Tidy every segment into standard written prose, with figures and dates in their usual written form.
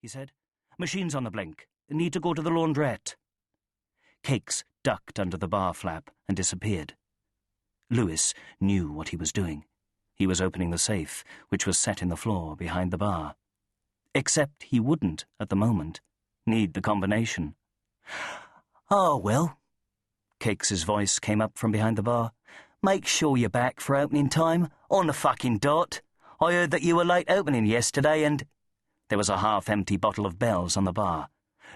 he said. "Machine's on the blink. Need to go to the laundrette." Cakes ducked under the bar flap and disappeared. Lewis knew what he was doing. He was opening the safe, which was set in the floor behind the bar. Except he wouldn't, at the moment, need the combination. "Oh, well," Cakes's voice came up from behind the bar. "Make sure you're back for opening time, on the fucking dot. I heard that you were late opening yesterday and—" There was a half-empty bottle of Bell's on the bar.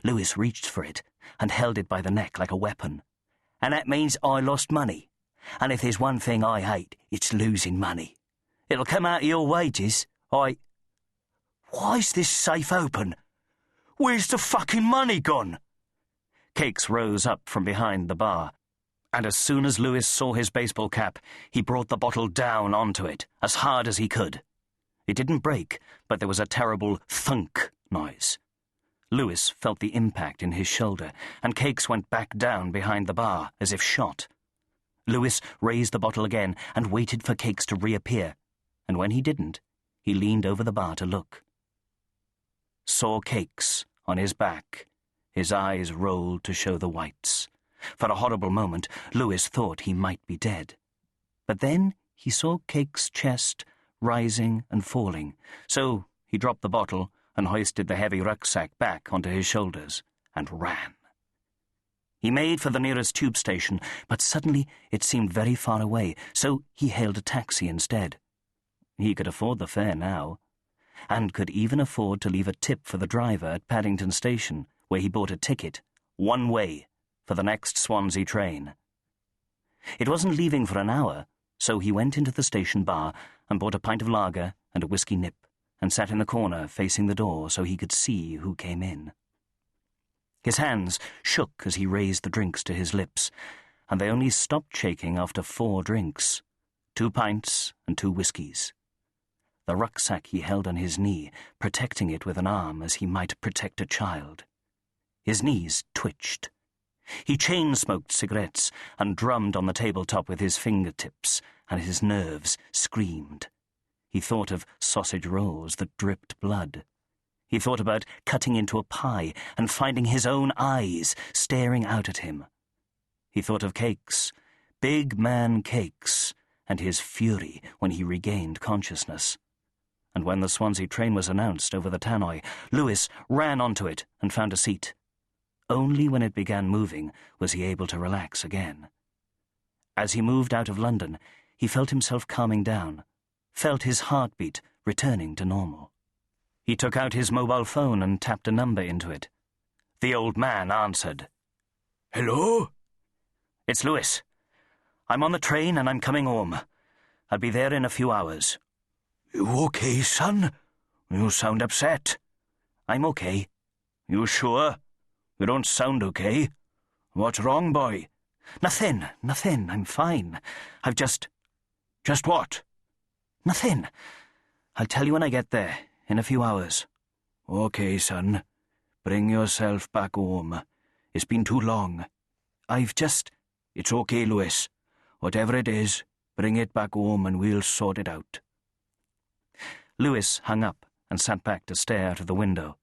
Lewis reached for it and held it by the neck like a weapon. "And that means I lost money. And if there's one thing I hate, it's losing money. It'll come out of your wages. Why's this safe open? Where's the fucking money gone?" Cakes rose up from behind the bar, and as soon as Lewis saw his baseball cap, he brought the bottle down onto it, as hard as he could. It didn't break, but there was a terrible thunk noise. Lewis felt the impact in his shoulder, and Cakes went back down behind the bar, as if shot. Lewis raised the bottle again and waited for Cakes to reappear, and when he didn't, he leaned over the bar to look. Saw Cakes on his back. His eyes rolled to show the whites. For a horrible moment, Lewis thought he might be dead. But then he saw Cakes' chest rising and falling, so he dropped the bottle and hoisted the heavy rucksack back onto his shoulders and ran. He made for the nearest tube station, but suddenly it seemed very far away, so he hailed a taxi instead. He could afford the fare now, and could even afford to leave a tip for the driver at Paddington Station, where he bought a ticket, one way, for the next Swansea train. It wasn't leaving for an hour, so he went into the station bar and bought a pint of lager and a whiskey nip, and sat in the corner facing the door so he could see who came in. His hands shook as he raised the drinks to his lips, and they only stopped shaking after 4 drinks, 2 pints and 2 whiskies. The rucksack he held on his knee, protecting it with an arm as he might protect a child. His knees twitched. He chain-smoked cigarettes and drummed on the tabletop with his fingertips, and his nerves screamed. He thought of sausage rolls that dripped blood. He thought about cutting into a pie and finding his own eyes staring out at him. He thought of Cakes, big man Cakes, and his fury when he regained consciousness. And when the Swansea train was announced over the tannoy, Lewis ran onto it and found a seat. Only when it began moving was he able to relax again. As he moved out of London, he felt himself calming down, felt his heartbeat returning to normal. He took out his mobile phone and tapped a number into it. The old man answered. "Hello?" "It's Lewis. I'm on the train and I'm coming home. I'll be there in a few hours." "You okay, son? You sound upset." "I'm okay." "You sure? You don't sound okay. What's wrong, boy?" Nothing. I'm fine. I've just..." "Just what?" "Nothing. I'll tell you when I get there, in a few hours." "Okay, son. Bring yourself back home. It's been too long." "It's okay, Lewis. Whatever it is, bring it back home and we'll sort it out." Lewis hung up and sat back to stare out of the window.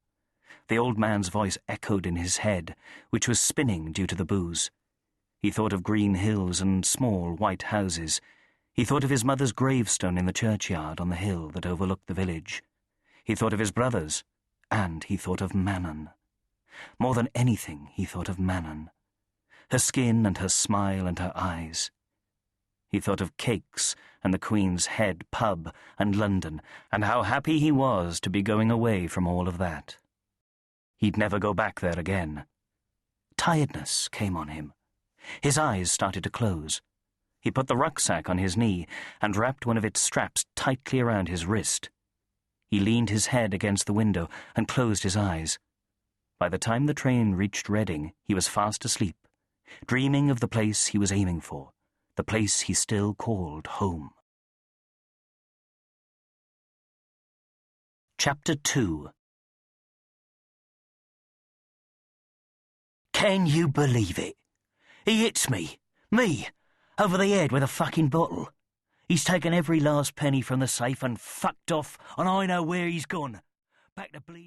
The old man's voice echoed in his head, which was spinning due to the booze. He thought of green hills and small white houses. He thought of his mother's gravestone in the churchyard on the hill that overlooked the village. He thought of his brothers, and he thought of Manon. More than anything, he thought of Manon. Her skin and her smile and her eyes. He thought of Cakes and the Queen's Head pub and London, and how happy he was to be going away from all of that. He'd never go back there again. Tiredness came on him. His eyes started to close. He put the rucksack on his knee and wrapped one of its straps tightly around his wrist. He leaned his head against the window and closed his eyes. By the time the train reached Reading, he was fast asleep, dreaming of the place he was aiming for, the place he still called home. Chapter 2. Can you believe it? He hits me, over the head with a fucking bottle. He's taken every last penny from the safe and fucked off, and I know where he's gone. Back to bleed.